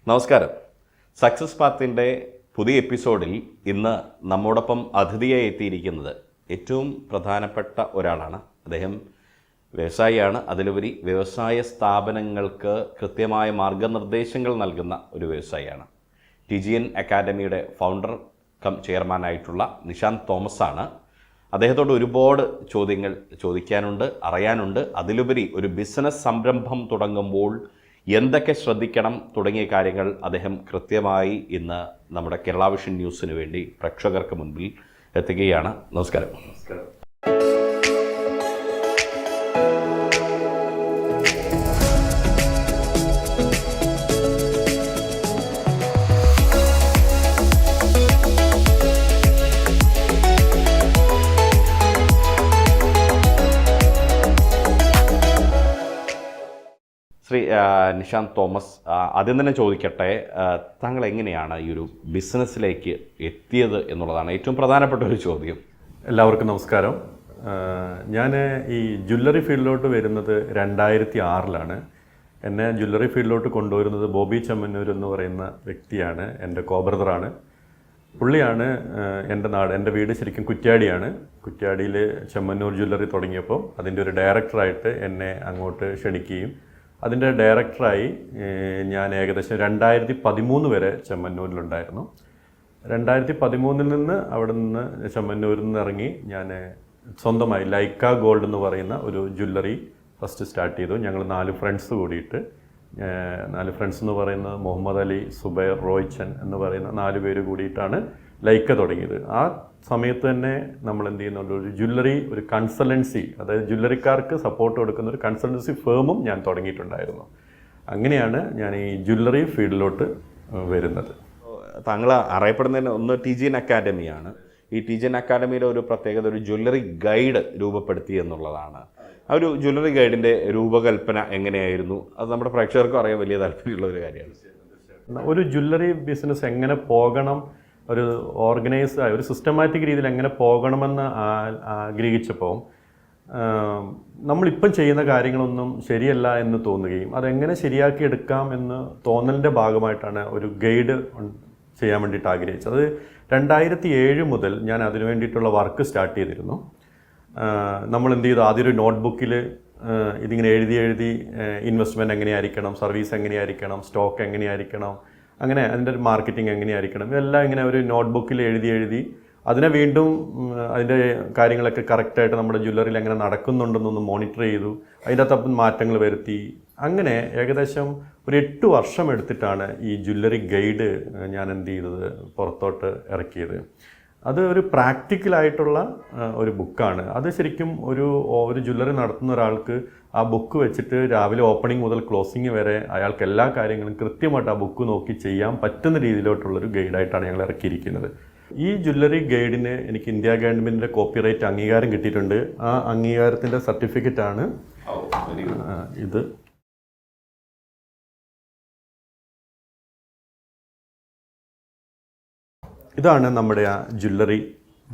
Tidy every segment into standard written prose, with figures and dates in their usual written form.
നമസ്കാരം. സക്സസ് പാത്തിൻ്റെ പുതിയ എപ്പിസോഡിൽ ഇന്ന് നമ്മോടൊപ്പം അതിഥിയായി എത്തിയിരിക്കുന്നത് ഏറ്റവും പ്രധാനപ്പെട്ട ഒരാളാണ്. അദ്ദേഹം വ്യവസായിയാണ്. അതിലുപരി വ്യവസായ സ്ഥാപനങ്ങൾക്ക് കൃത്യമായ മാർഗനിർദ്ദേശങ്ങൾ നൽകുന്ന ഒരു വ്യവസായിയാണ്. TGN അക്കാഡമിയുടെ ഫൗണ്ടർ കം ചെയർമാനായിട്ടുള്ള നിഷാന്ത് തോമസ് ആണ്. അദ്ദേഹത്തോട് ഒരുപാട് ചോദ്യങ്ങൾ ചോദിക്കാനുണ്ട്, അറിയാനുണ്ട്. അതിലുപരി ഒരു ബിസിനസ് സംരംഭം തുടങ്ങുമ്പോൾ എന്തൊക്കെ ശ്രദ്ധിക്കണം തുടങ്ങിയ കാര്യങ്ങൾ അദ്ദേഹം കൃത്യമായി ഇന്ന് നമ്മുടെ കേരള വിഷൻ ന്യൂസിന് വേണ്ടി പ്രേക്ഷകർക്ക് മുൻപിൽ എത്തുകയാണ്. നമസ്കാരം. ശ്രീ നിഷാന്ത് തോമസ്, ആദ്യം തന്നെ ചോദിക്കട്ടെ, താങ്കൾ എങ്ങനെയാണ് ഈ ഒരു ബിസിനസ്സിലേക്ക് എത്തിയത് എന്നുള്ളതാണ് ഏറ്റവും പ്രധാനപ്പെട്ട ഒരു ചോദ്യം. എല്ലാവർക്കും നമസ്കാരം. ഞാൻ ഈ ജ്വല്ലറി ഫീൽഡിലോട്ട് വരുന്നത് 2006-ലാണ്. എന്നെ ജ്വല്ലറി ഫീൽഡിലോട്ട് കൊണ്ടുവരുന്നത് ബോബി ചെമ്മന്നൂർ എന്ന് പറയുന്ന വ്യക്തിയാണ്. എൻ്റെ കോബ്രദറാണ്. പുള്ളിയാണ് എൻ്റെ നാട്. എൻ്റെ വീട് ശരിക്കും കുറ്റ്യാടിയാണ്. കുറ്റ്യാടിയിൽ ചെമ്മന്നൂർ ജ്വല്ലറി തുടങ്ങിയപ്പോൾ അതിൻ്റെ ഒരു ഡയറക്ടറായിട്ട് എന്നെ അങ്ങോട്ട് ക്ഷണിക്കുകയും അതിൻ്റെ ഡയറക്ടറായി ഞാൻ ഏകദേശം 2013 വരെ ചെമ്മന്നൂരിലുണ്ടായിരുന്നു. 2013 നിന്ന് അവിടെ നിന്ന് ചെമ്മന്നൂരിൽ നിന്ന് ഇറങ്ങി ഞാൻ സ്വന്തമായി ലൈക്ക ഗോൾഡ് എന്ന് പറയുന്ന ഒരു ജ്വല്ലറി ഫസ്റ്റ് സ്റ്റാർട്ട് ചെയ്തു. ഞങ്ങൾ 4 ഫ്രണ്ട്സ് കൂടിയിട്ട്, 4 ഫ്രണ്ട്സ് എന്ന് പറയുന്നത് മുഹമ്മദ് അലി, സുബൈർ, റോയ്ച്ചൻ എന്ന് പറയുന്ന 4 പേര് കൂടിയിട്ടാണ് ലൈക്ക തുടങ്ങിയത്. ആ സമയത്ത് തന്നെ നമ്മൾ എന്ത് ചെയ്യുന്നുണ്ട്, ഒരു ജ്വല്ലറി, ഒരു കൺസൾട്ടൻസി, അതായത് ജ്വല്ലറിക്കാർക്ക് സപ്പോർട്ട് കൊടുക്കുന്ന ഒരു കൺസൾട്ടൻസി ഫേമും ഞാൻ തുടങ്ങിയിട്ടുണ്ടായിരുന്നു. അങ്ങനെയാണ് ഞാൻ ഈ ജ്വല്ലറി ഫീൽഡിലോട്ട് വരുന്നത്. താങ്കൾ അറിയപ്പെടുന്നതിന് ഒന്ന് TGN അക്കാഡമിയാണ്. ഈ TGN അക്കാഡമിയുടെ ഒരു പ്രത്യേകത ഒരു ജ്വല്ലറി ഗൈഡ് രൂപപ്പെടുത്തി എന്നുള്ളതാണ്. ആ ഒരു ജ്വല്ലറി ഗൈഡിൻ്റെ രൂപകൽപ്പന എങ്ങനെയായിരുന്നു? അത് നമ്മുടെ പ്രേക്ഷകർക്കും അറിയാൻ വലിയ താല്പര്യമുള്ള ഒരു കാര്യമാണ്. ഒരു ജ്വല്ലറി ബിസിനസ് എങ്ങനെ പോകണം, ഒരു ഓർഗനൈസ്ഡ് ആയ ഒരു സിസ്റ്റമാറ്റിക് രീതിയിൽ എങ്ങനെ പോകണമെന്ന് ആഗ്രഹിച്ചപ്പോൾ നമ്മളിപ്പം ചെയ്യുന്ന കാര്യങ്ങളൊന്നും ശരിയല്ല എന്ന് തോന്നുകയും അതെങ്ങനെ ശരിയാക്കി എടുക്കാം എന്ന് തോന്നലിൻ്റെ ഭാഗമായിട്ടാണ് ഒരു ഗൈഡ് ചെയ്യാൻ വേണ്ടിയിട്ട് ആഗ്രഹിച്ചത്. അത് 2007 മുതൽ ഞാൻ അതിനു വേണ്ടിയിട്ടുള്ള വർക്ക് സ്റ്റാർട്ട് ചെയ്തിരുന്നു. നമ്മൾ എന്ത് ചെയ്തു, ആദ്യം ഒരു നോട്ട്ബുക്കിൽ ഇതിങ്ങനെ എഴുതി ഇൻവെസ്റ്റ്മെൻറ്റ് എങ്ങനെയായിരിക്കണം, സർവീസ് എങ്ങനെയായിരിക്കണം, സ്റ്റോക്ക് എങ്ങനെയായിരിക്കണം, അങ്ങനെ അതിൻ്റെ ഒരു മാർക്കറ്റിംഗ് എങ്ങനെയായിരിക്കണം, ഇതെല്ലാം ഇങ്ങനെ ഒരു നോട്ട്ബുക്കിൽ എഴുതി അതിനെ വീണ്ടും അതിൻ്റെ കാര്യങ്ങളൊക്കെ കറക്റ്റായിട്ട് നമ്മുടെ ജ്വല്ലറിയിൽ എങ്ങനെ നടക്കുന്നുണ്ടെന്നൊന്ന് മോണിറ്റർ ചെയ്തു. അതിൻ്റെ അകത്ത് മാറ്റങ്ങൾ വരുത്തി. അങ്ങനെ ഏകദേശം ഒരു 8 വർഷം എടുത്തിട്ടാണ് ഈ ജ്വല്ലറി ഗൈഡ് ഞാൻ എന്ത് ചെയ്തത്, പുറത്തോട്ട് ഇറക്കിയത്. അത് ഒരു പ്രാക്ടിക്കലായിട്ടുള്ള ഒരു ബുക്കാണ്. അത് ശരിക്കും ഒരു ജ്വല്ലറി നടത്തുന്ന ഒരാൾക്ക് ആ ബുക്ക് വെച്ചിട്ട് രാവിലെ ഓപ്പണിംഗ് മുതൽ ക്ലോസിംഗ് വരെ അയാൾക്ക് എല്ലാ കാര്യങ്ങളും കൃത്യമായിട്ട് ആ ബുക്ക് നോക്കി ചെയ്യാൻ പറ്റുന്ന രീതിയിലോട്ടുള്ളൊരു ഗൈഡായിട്ടാണ് ഞങ്ങൾ ഇറക്കിയിരിക്കുന്നത്. ഈ ജ്വല്ലറി ഗൈഡിന് എനിക്ക് ഇന്ത്യ ഗവൺമെൻറ്റിൻ്റെ കോപ്പിറൈറ്റ് അംഗീകാരം കിട്ടിയിട്ടുണ്ട്. ആ അംഗീകാരത്തിൻ്റെ സർട്ടിഫിക്കറ്റാണ് ഇത്. ഇതാണ് നമ്മുടെ ആ ജ്വല്ലറി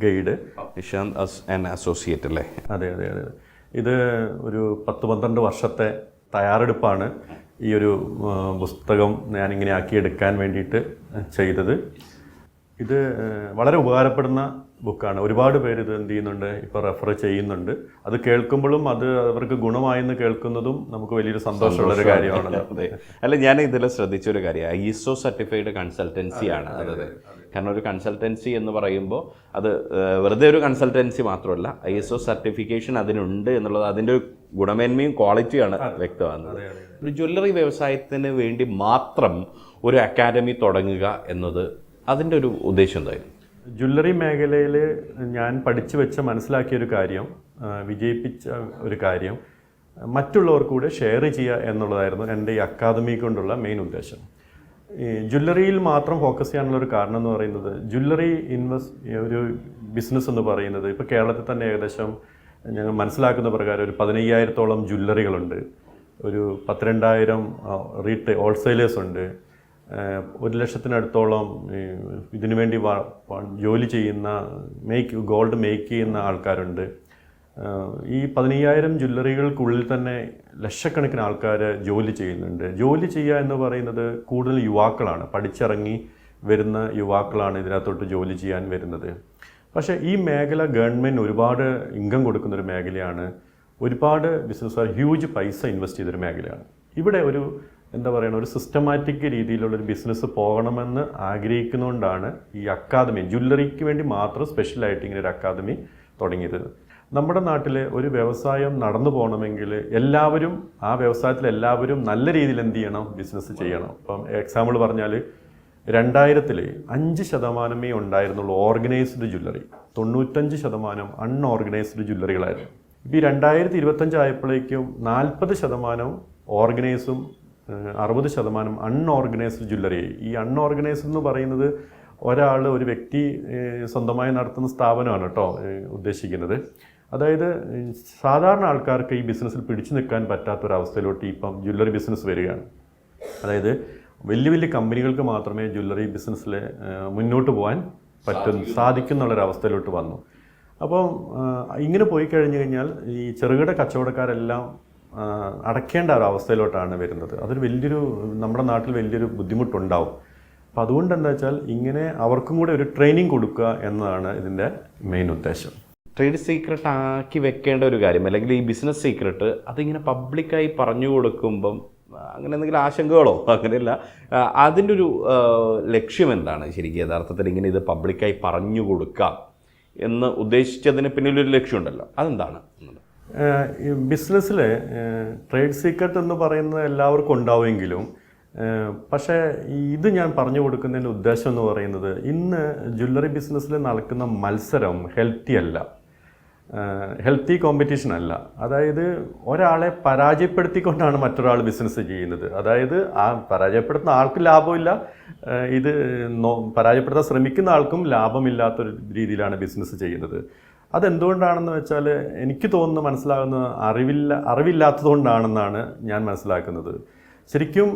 ഗൈഡ്. നിഷാന്ത് അസോസിയേറ്റ് അല്ലേ? അതെ. ഇത് ഒരു 10-12 വർഷത്തെ തയ്യാറെടുപ്പാണ് ഈ ഒരു പുസ്തകം ഞാനിങ്ങനെ ആക്കിയെടുക്കാൻ വേണ്ടിയിട്ട് ചെയ്തത്. ഇത് വളരെ ഉപകാരപ്പെടുന്ന ബുക്കാണ്. ഒരുപാട് പേര് ഇത് എന്ത് ചെയ്യുന്നുണ്ട്, ഇപ്പോൾ റെഫർ ചെയ്യുന്നുണ്ട്. അത് കേൾക്കുമ്പോഴും അത് അവർക്ക് ഗുണമായെന്ന് കേൾക്കുന്നതും നമുക്ക് വലിയൊരു സന്തോഷമുള്ളൊരു കാര്യമാണല്ലോ. അതെ. അല്ല, ഞാൻ ഇതിൽ ശ്രദ്ധിച്ചൊരു കാര്യം, ISO സർട്ടിഫൈഡ് കൺസൾട്ടൻസിയാണ്. അതെ. കാരണം ഒരു കൺസൾട്ടൻസി എന്ന് പറയുമ്പോൾ അത് വെറുതെ ഒരു കൺസൾട്ടൻസി മാത്രമല്ല, ISO സർട്ടിഫിക്കേഷൻ അതിനുണ്ട് എന്നുള്ളത് അതിൻ്റെ ഒരു ഗുണമേന്മയും ക്വാളിറ്റിയാണ് വ്യക്തമാകുന്നത്. ഒരു ജ്വല്ലറി വ്യവസായത്തിന് വേണ്ടി മാത്രം ഒരു അക്കാഡമി തുടങ്ങുക എന്നത് അതിൻ്റെ ഒരു ഉദ്ദേശം എന്തായിരുന്നു? ജ്വല്ലറി മേഖലയിൽ ഞാൻ പഠിച്ചു വെച്ച മനസ്സിലാക്കിയൊരു കാര്യം, വിജയിപ്പിച്ച ഒരു കാര്യം മറ്റുള്ളവർക്ക് കൂടെ ഷെയർ ചെയ്യുക എന്നുള്ളതായിരുന്നു എൻ്റെ ഈ അക്കാദമി കൊണ്ടുള്ള മെയിൻ ഉദ്ദേശം. ഈ ജ്വല്ലറിയിൽ മാത്രം ഫോക്കസ് ചെയ്യാനുള്ളൊരു കാരണം എന്ന് പറയുന്നത്, ജ്വല്ലറി ഒരു ബിസിനസ് എന്ന് പറയുന്നത് ഇപ്പോൾ കേരളത്തിൽ തന്നെ ഏകദേശം ഞങ്ങൾ മനസ്സിലാക്കുന്ന പ്രകാരം ഒരു 15,000-ഓളം ജ്വല്ലറികളുണ്ട്, ഒരു 12,000 ഹോൾസെയിലേഴ്സ് ഉണ്ട്, 1,00,000-അടുത്തോളം ഇതിനു വേണ്ടി ജോലി ചെയ്യുന്ന ഗോൾഡ് മേക്ക് ചെയ്യുന്ന ആൾക്കാരുണ്ട്. ഈ 15,000 ജ്വല്ലറികൾക്കുള്ളിൽ തന്നെ ലക്ഷക്കണക്കിന് ആൾക്കാർ ജോലി ചെയ്യുന്നുണ്ട്. ജോലി ചെയ്യുക എന്ന് പറയുന്നത് കൂടുതൽ യുവാക്കളാണ്, പഠിച്ചിറങ്ങി വരുന്ന യുവാക്കളാണ് ഇതിനകത്തോട്ട് ജോലി ചെയ്യാൻ വരുന്നത്. പക്ഷേ ഈ മേഖല ഗവൺമെൻറ് ഒരുപാട് ഇൻകം കൊടുക്കുന്നൊരു മേഖലയാണ്. ഒരുപാട് ബിസിനസ്സുകാർ ഹ്യൂജ് പൈസ ഇൻവെസ്റ്റ് ചെയ്തൊരു മേഖലയാണ്. ഇവിടെ ഒരു എന്താ പറയുക, ഒരു സിസ്റ്റമാറ്റിക് രീതിയിലുള്ളൊരു ബിസിനസ് പോകണമെന്ന് ആഗ്രഹിക്കുന്നതുകൊണ്ടാണ് ഈ അക്കാദമി, ജ്വല്ലറിക്ക് വേണ്ടി മാത്രം സ്പെഷ്യലായിട്ട് ഇങ്ങനെ ഒരു അക്കാദമി തുടങ്ങിയത്. നമ്മുടെ നാട്ടിൽ ഒരു വ്യവസായം നടന്നു പോകണമെങ്കിൽ എല്ലാവരും ആ വ്യവസായത്തിൽ എല്ലാവരും നല്ല രീതിയിൽ എന്ത് ചെയ്യണം, ബിസിനസ് ചെയ്യണം. ഇപ്പം എക്സാമ്പിൾ പറഞ്ഞാൽ 2000-ൽ 5% ഉണ്ടായിരുന്നുള്ളൂ ഓർഗനൈസ്ഡ് ജ്വല്ലറി, 95% അൺഓർഗനൈസ്ഡ് ജ്വല്ലറികളായിരുന്നു. ഇപ്പോൾ ഈ 2025 ആയപ്പോഴേക്കും 40% ഓർഗനൈസും 60% അൺഓർഗനൈസ്ഡ് ജ്വല്ലറി. ഈ അൺഓർഗനൈസ്ഡ് എന്ന് പറയുന്നത് ഒരു വ്യക്തി സ്വന്തമായി നടത്തുന്ന സ്ഥാപനമാണ് കേട്ടോ ഉദ്ദേശിക്കുന്നത്. അതായത് സാധാരണ ആൾക്കാർക്ക് ഈ ബിസിനസ്സിൽ പിടിച്ചു നിൽക്കാൻ പറ്റാത്തൊരവസ്ഥയിലോട്ട് ഇപ്പം ജ്വല്ലറി ബിസിനസ് വരികയാണ്. അതായത് വലിയ വലിയ കമ്പനികൾക്ക് മാത്രമേ ജ്വല്ലറി ബിസിനസ്സിൽ മുന്നോട്ട് പോകാൻ സാധിക്കുന്നുള്ളൊരവസ്ഥയിലോട്ട് വന്നു. അപ്പം ഇങ്ങനെ പോയി കഴിഞ്ഞു കഴിഞ്ഞാൽ ഈ ചെറുകിട കച്ചവടക്കാരെല്ലാം അടയ്ക്കേണ്ട ഒരു അവസ്ഥയിലോട്ടാണ് വരുന്നത്. അതൊരു നമ്മുടെ നാട്ടിൽ വലിയൊരു ബുദ്ധിമുട്ടുണ്ടാവും. അപ്പം അതുകൊണ്ട് എന്താ വെച്ചാൽ ഇങ്ങനെ അവർക്കും കൂടെ ഒരു ട്രെയിനിങ് കൊടുക്കുക എന്നതാണ് ഇതിൻ്റെ മെയിൻ ഉദ്ദേശം. ട്രേഡ് സീക്രട്ട് ആക്കി വെക്കേണ്ട ഒരു കാര്യം, അല്ലെങ്കിൽ ഈ ബിസിനസ് സീക്രട്ട് അതിങ്ങനെ പബ്ലിക്കായി പറഞ്ഞു കൊടുക്കുമ്പം അങ്ങനെ എന്തെങ്കിലും ആശങ്കകളോ അങ്ങനെയല്ല, അതിൻ്റെ ഒരു ലക്ഷ്യം എന്താണ് ശരിക്കും യഥാർത്ഥത്തിൽ ഇങ്ങനെ ഇത് പബ്ലിക്കായി പറഞ്ഞു കൊടുക്കാം എന്ന് ഉദ്ദേശിച്ചതിന് പിന്നിലൊരു ലക്ഷ്യമുണ്ടല്ലോ, അതെന്താണ്? ബിസിനസ്സിൽ ട്രേഡ് സീക്രട്ട് എന്ന് പറയുന്നത് എല്ലാവർക്കും ഉണ്ടാവുമെങ്കിലും പക്ഷേ ഇത് ഞാൻ പറഞ്ഞു കൊടുക്കുന്നതിൻ്റെ ഉദ്ദേശം എന്ന് പറയുന്നത്, ഇന്ന് ജ്വല്ലറി ബിസിനസ്സിൽ നടക്കുന്ന മത്സരം ഹെൽത്തി കോമ്പറ്റീഷൻ അല്ല. അതായത് ഒരാളെ പരാജയപ്പെടുത്തിക്കൊണ്ടാണ് മറ്റൊരാൾ ബിസിനസ് ചെയ്യുന്നത്. അതായത് ആ പരാജയപ്പെടുത്തുന്ന ആൾക്ക് ലാഭമില്ല, ഇത് പരാജയപ്പെടുത്താൻ ശ്രമിക്കുന്ന ആൾക്കും ലാഭമില്ലാത്തൊരു രീതിയിലാണ് ബിസിനസ് ചെയ്യുന്നത്. അതെന്തുകൊണ്ടാണെന്ന് വെച്ചാൽ എനിക്ക് മനസ്സിലാകുന്നത് അറിവില്ലാത്തതുകൊണ്ടാണെന്നാണ് ഞാൻ മനസ്സിലാക്കുന്നത്. ശരിക്കും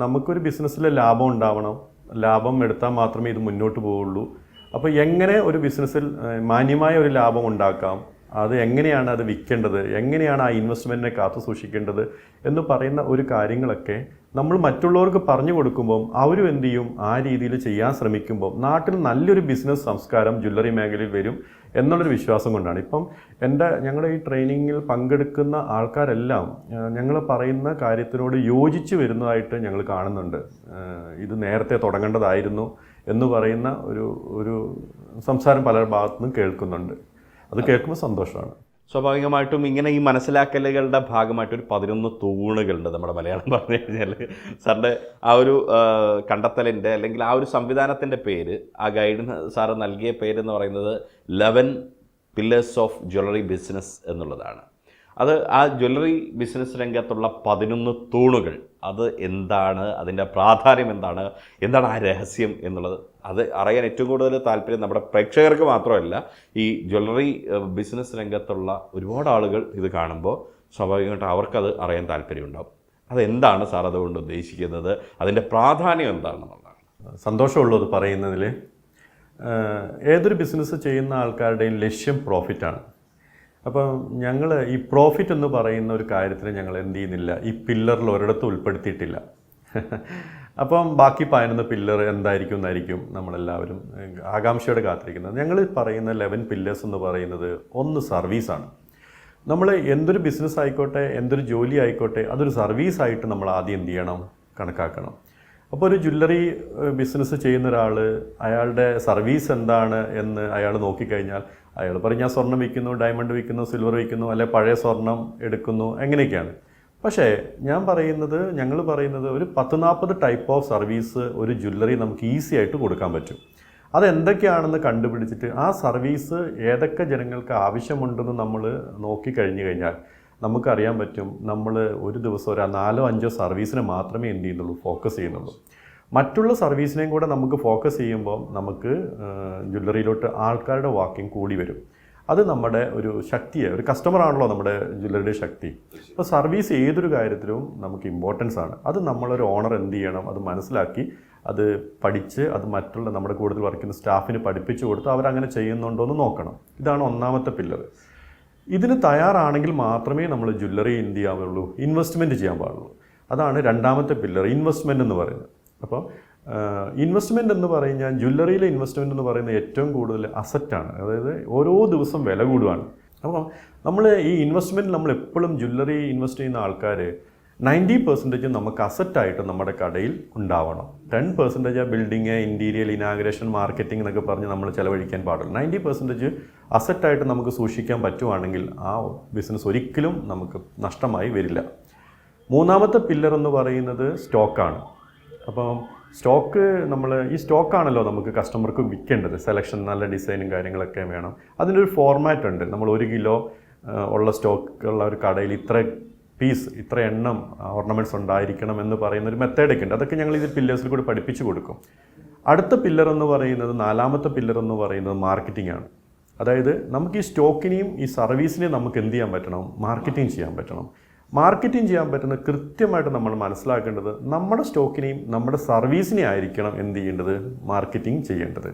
നമുക്കൊരു ബിസിനസ്സിൽ ലാഭം ഉണ്ടാവണം, ലാഭം എടുത്താൽ മാത്രമേ ഇത് മുന്നോട്ട് പോവുള്ളൂ. അപ്പോൾ എങ്ങനെ ഒരു ബിസിനസ്സിൽ മാന്യമായ ഒരു ലാഭം ഉണ്ടാക്കാം, അത് എങ്ങനെയാണ് അത് വിൽക്കേണ്ടത്, എങ്ങനെയാണ് ആ ഇൻവെസ്റ്റ്മെൻറ്റിനെ കാത്തു സൂക്ഷിക്കേണ്ടത് എന്ന് പറയുന്ന ഒരു കാര്യങ്ങളൊക്കെ നമ്മൾ മറ്റുള്ളവർക്ക് പറഞ്ഞു കൊടുക്കുമ്പം അവരും എന്ത് ചെയ്യും, ആ രീതിയിൽ ചെയ്യാൻ ശ്രമിക്കുമ്പോൾ നാട്ടിൽ നല്ലൊരു ബിസിനസ് സംസ്കാരം ജ്വല്ലറി മേഖലയിൽ വരും എന്നുള്ളൊരു വിശ്വാസം കൊണ്ടാണ്. ഇപ്പം ഞങ്ങളുടെ ഈ ട്രെയിനിങ്ങിൽ പങ്കെടുക്കുന്ന ആൾക്കാരെല്ലാം ഞങ്ങൾ പറയുന്ന കാര്യത്തിനോട് യോജിച്ച് വരുന്നതായിട്ട് ഞങ്ങൾ കാണുന്നുണ്ട്. ഇത് നേരത്തെ തുടങ്ങേണ്ടതായിരുന്നു എന്ന് പറയുന്ന ഒരു സംസാരം പല ഭാഗത്തുനിന്നും കേൾക്കുന്നുണ്ട്. അത് കേൾക്കുമ്പോൾ സന്തോഷമാണ്. സ്വാഭാവികമായിട്ടും ഇങ്ങനെ ഈ മനസ്സിലാക്കലുകളുടെ ഭാഗമായിട്ടൊരു 11 തൂണുകളുണ്ട് നമ്മുടെ മലയാളം പറഞ്ഞു കഴിഞ്ഞാൽ. സാറിൻ്റെ ആ ഒരു കണ്ടെത്തലിൻ്റെ അല്ലെങ്കിൽ ആ ഒരു സംവിധാനത്തിൻ്റെ പേര്, ആ ഗൈഡിന് സാറ് നൽകിയ പേരെന്ന് പറയുന്നത് 11 Pillars ഓഫ് ജ്വല്ലറി ബിസിനസ് എന്നുള്ളതാണ്. അത് ആ ജ്വല്ലറി ബിസിനസ് രംഗത്തുള്ള 11 തൂണുകൾ, അത് എന്താണ്, അതിൻ്റെ പ്രാധാന്യം എന്താണ് ആ രഹസ്യം എന്നുള്ളത് അത് അറിയാൻ ഏറ്റവും കൂടുതൽ താല്പര്യം നമ്മുടെ പ്രേക്ഷകർക്ക് മാത്രമല്ല, ഈ ജ്വല്ലറി ബിസിനസ് രംഗത്തുള്ള ഒരുപാട് ആളുകൾ ഇത് കാണുമ്പോൾ സ്വാഭാവികമായിട്ടും അവർക്കത് അറിയാൻ താല്പര്യമുണ്ടാകും. അതെന്താണ് സാർ അതുകൊണ്ട് ഉദ്ദേശിക്കുന്നത്, അതിൻ്റെ പ്രാധാന്യം എന്താണെന്നുള്ളതാണ്. സന്തോഷമുള്ളത് പറയുന്നതിൽ. ഏതൊരു ബിസിനസ് ചെയ്യുന്ന ആൾക്കാരുടെയും ലക്ഷ്യം പ്രോഫിറ്റാണ്. അപ്പം ഞങ്ങൾ ഈ പ്രോഫിറ്റ് എന്ന് പറയുന്ന ഒരു കാര്യത്തിന് ഞങ്ങൾ എന്ത് ചെയ്യുന്നില്ല, ഈ പില്ലറിൽ ഒരിടത്തും ഉൾപ്പെടുത്തിയിട്ടില്ല. അപ്പം ബാക്കി 11 പില്ലർ എന്തായിരിക്കും നമ്മളെല്ലാവരും ആകാംക്ഷയോടെ കാത്തിരിക്കുന്നത്. ഞങ്ങൾ പറയുന്ന 11 പില്ലേഴ്സ് എന്ന് പറയുന്നത്, ഒന്ന് സർവീസാണ്. നമ്മൾ എന്തൊരു ബിസിനസ് ആയിക്കോട്ടെ, എന്തൊരു ജോലി ആയിക്കോട്ടെ, അതൊരു സർവീസായിട്ട് നമ്മൾ ആദ്യം എന്ത് ചെയ്യണം, കണക്കാക്കണം. അപ്പോൾ ഒരു ജ്വല്ലറി ബിസിനസ് ചെയ്യുന്ന ഒരാൾ അയാളുടെ സർവീസ് എന്താണ് എന്ന് അയാൾ നോക്കിക്കഴിഞ്ഞാൽ അയാൾ പറയും, ഞാൻ സ്വർണ്ണം വിൽക്കുന്നു, ഡയമണ്ട് വിൽക്കുന്നു, സിൽവർ വിൽക്കുന്നു, അല്ലെ പഴയ സ്വർണം എടുക്കുന്നു, എങ്ങനെയൊക്കെയാണ്. പക്ഷേ ഞങ്ങൾ പറയുന്നത് ഒരു 10-40 ടൈപ്പ് ഓഫ് സർവീസ് ഒരു ജ്വല്ലറി നമുക്ക് ഈസി ആയിട്ട് കൊടുക്കാൻ പറ്റും. അതെന്തൊക്കെയാണെന്ന് കണ്ടുപിടിച്ചിട്ട് ആ സർവീസ് ഏതൊക്കെ ജനങ്ങൾക്ക് ആവശ്യമുണ്ടെന്ന് നമ്മൾ നോക്കിക്കഴിഞ്ഞു കഴിഞ്ഞാൽ നമുക്കറിയാൻ പറ്റും, നമ്മൾ ഒരു ദിവസം ഒരു 4-5 സർവീസിനെ മാത്രമേ എന്ത് ചെയ്യുന്നുള്ളൂ, ഫോക്കസ് ചെയ്യുന്നുള്ളൂ. മറ്റുള്ള സർവീസിനെയും കൂടെ നമുക്ക് ഫോക്കസ് ചെയ്യുമ്പോൾ നമുക്ക് ജ്വല്ലറിയിലോട്ട് ആൾക്കാരുടെ വാക്കിംഗ് കൂടി വരും. അത് നമ്മുടെ ഒരു ശക്തിയെ, ഒരു കസ്റ്റമറാണല്ലോ നമ്മുടെ ജ്വല്ലറിയുടെ ശക്തി. അപ്പോൾ സർവീസ് ഏതൊരു കാര്യത്തിലും നമുക്ക് ഇമ്പോർട്ടൻസ് ആണ്. അത് നമ്മളൊരു ഓണർ എന്ത് ചെയ്യണം, അത് മനസ്സിലാക്കി അത് പഠിച്ച് അത് മറ്റുള്ള നമ്മുടെ കൂടുതൽ വർക്ക് ചെയ്യുന്ന സ്റ്റാഫിന് പഠിപ്പിച്ചു കൊടുത്ത് അവരങ്ങനെ ചെയ്യുന്നുണ്ടോ എന്ന് നോക്കണം. ഇതാണ് ഒന്നാമത്തെ പില്ലർ. ഇതിന് തയ്യാറാണെങ്കിൽ മാത്രമേ നമ്മൾ ജ്വല്ലറി എന്ത് ചെയ്യാവുള്ളൂ, ഇൻവെസ്റ്റ്മെൻറ്റ് ചെയ്യാൻ പാടുള്ളൂ. അതാണ് രണ്ടാമത്തെ പില്ലർ, ഇൻവെസ്റ്റ്മെൻറ്റ് എന്ന് പറയുന്നത്. അപ്പോൾ ഇൻവെസ്റ്റ്മെൻറ്റ് എന്ന് പറഞ്ഞാൽ ജ്വല്ലറിയിലെ ഇൻവെസ്റ്റ്മെൻറ്റ് എന്ന് പറയുന്നത് ഏറ്റവും കൂടുതൽ അസറ്റാണ്. അതായത് ഓരോ ദിവസം വില കൂടുകയാണ്. അപ്പോൾ നമ്മൾ ഈ ഇൻവെസ്റ്റ്മെൻറ്റ് നമ്മൾ എപ്പോഴും ജ്വല്ലറി ഇൻവെസ്റ്റ് ചെയ്യുന്ന ആൾക്കാർ 90% നമുക്ക് അസറ്റായിട്ട് നമ്മുടെ കടയിൽ ഉണ്ടാവണം. 10% ബിൽഡിങ്, ഇൻറ്റീരിയൽ, ഇനാഗ്രേഷൻ, മാർക്കറ്റിംഗ് എന്നൊക്കെ പറഞ്ഞ് നമ്മൾ ചിലവഴിക്കാൻ പാടുള്ളൂ. 90% അസറ്റായിട്ട് നമുക്ക് സൂക്ഷിക്കാൻ പറ്റുവാണെങ്കിൽ ആ ബിസിനസ് ഒരിക്കലും നമുക്ക് നഷ്ടമായി വരില്ല. മൂന്നാമത്തെ പില്ലർ എന്ന് പറയുന്നത് സ്റ്റോക്കാണ്. അപ്പം സ്റ്റോക്ക് ഈ സ്റ്റോക്കാണല്ലോ നമുക്ക് കസ്റ്റമർക്ക് വിൽക്കേണ്ടത്. സെലക്ഷൻ, നല്ല ഡിസൈനും കാര്യങ്ങളൊക്കെ വേണം. അതിനൊരു ഫോർമാറ്റ് ഉണ്ട്. നമ്മൾ 1 കിലോ ഉള്ള സ്റ്റോക്ക് ഉള്ള ഒരു കടയിൽ ഇത്ര എണ്ണം ഓർണമെൻറ്റ്സ് ഉണ്ടായിരിക്കണം എന്ന് പറയുന്ന ഒരു മെത്തേഡൊക്കെ ഉണ്ട്. അതൊക്കെ ഞങ്ങൾ ഇത് പില്ലേഴ്സിൽ കൂടി പഠിപ്പിച്ചു കൊടുക്കും. അടുത്ത പില്ലർ എന്ന് പറയുന്നത്, നാലാമത്തെ പില്ലർ എന്ന് പറയുന്നത് മാർക്കറ്റിംഗ് ആണ്. അതായത് നമുക്ക് ഈ സ്റ്റോക്കിനെയും ഈ സർവീസിനെയും നമുക്ക് എന്ത് ചെയ്യാൻ പറ്റണം, മാർക്കറ്റിംഗ് ചെയ്യാൻ പറ്റണം. മാർക്കറ്റിംഗ് ചെയ്യാൻ പറ്റുന്ന കൃത്യമായിട്ട് നമ്മൾ മനസ്സിലാക്കേണ്ടത് നമ്മുടെ സ്റ്റോക്കിനെയും നമ്മുടെ സർവീസിനെയും ആയിരിക്കണം എന്ത് ചെയ്യേണ്ടത്, മാർക്കറ്റിംഗ് ചെയ്യേണ്ടത്.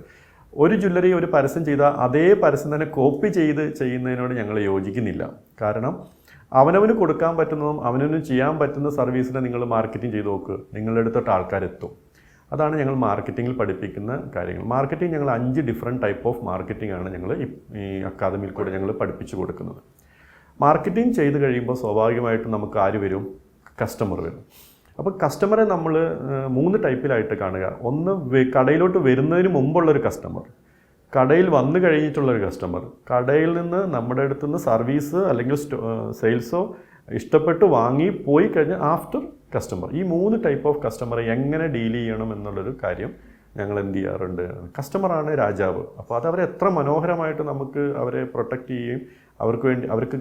ഒരു ജ്വല്ലറി ഒരു പരസ്യം ചെയ്താൽ അതേ പരസ്യം തന്നെ കോപ്പി ചെയ്യുന്നതിനോട് ഞങ്ങൾ യോജിക്കുന്നില്ല. കാരണം അവനവന് കൊടുക്കാൻ പറ്റുന്നതും അവനവന് ചെയ്യാൻ പറ്റുന്ന സർവീസിനെ നിങ്ങൾ മാർക്കറ്റിംഗ് ചെയ്ത് നോക്ക്, നിങ്ങളുടെ അടുത്തോട്ട് ആൾക്കാരെത്തും. അതാണ് ഞങ്ങൾ മാർക്കറ്റിങ്ങിൽ പഠിപ്പിക്കുന്ന കാര്യങ്ങൾ. മാർക്കറ്റിംഗ് ഞങ്ങൾ 5 ഡിഫറെൻറ്റ് ടൈപ്പ് ഓഫ് മാർക്കറ്റിംഗ് ആണ് ഞങ്ങൾ ഈ അക്കാദമിയിൽ കൂടെ ഞങ്ങൾ പഠിപ്പിച്ചു കൊടുക്കുന്നത്. മാർക്കറ്റിംഗ് ചെയ്ത് കഴിയുമ്പോൾ സ്വാഭാവികമായിട്ടും നമുക്ക് ആര് വരും, കസ്റ്റമർ വരും. അപ്പോൾ കസ്റ്റമറെ നമ്മൾ 3 ടൈപ്പിലായിട്ട് കാണുക. ഒന്ന് കടയിലോട്ട് വരുന്നതിന് മുമ്പുള്ളൊരു കസ്റ്റമർ, കടയിൽ വന്നു കഴിഞ്ഞിട്ടുള്ളൊരു കസ്റ്റമർ, കടയിൽ നിന്ന് നമ്മുടെ അടുത്തുനിന്ന് സർവീസ് അല്ലെങ്കിൽ സെയിൽസോ ഇഷ്ടപ്പെട്ട് വാങ്ങി പോയി കഴിഞ്ഞാൽ ആഫ്റ്റർ കസ്റ്റമർ. ഈ 3 ടൈപ്പ് ഓഫ് കസ്റ്റമറെ എങ്ങനെ ഡീൽ ചെയ്യണം എന്നുള്ളൊരു കാര്യം ഞങ്ങൾ എന്ത് ചെയ്യാറുണ്ട്. കസ്റ്റമറാണ് രാജാവ്. അപ്പോൾ അതവരെ എത്ര മനോഹരമായിട്ട് നമുക്ക് അവരെ പ്രൊട്ടക്റ്റ് ചെയ്യുകയും അവർക്ക്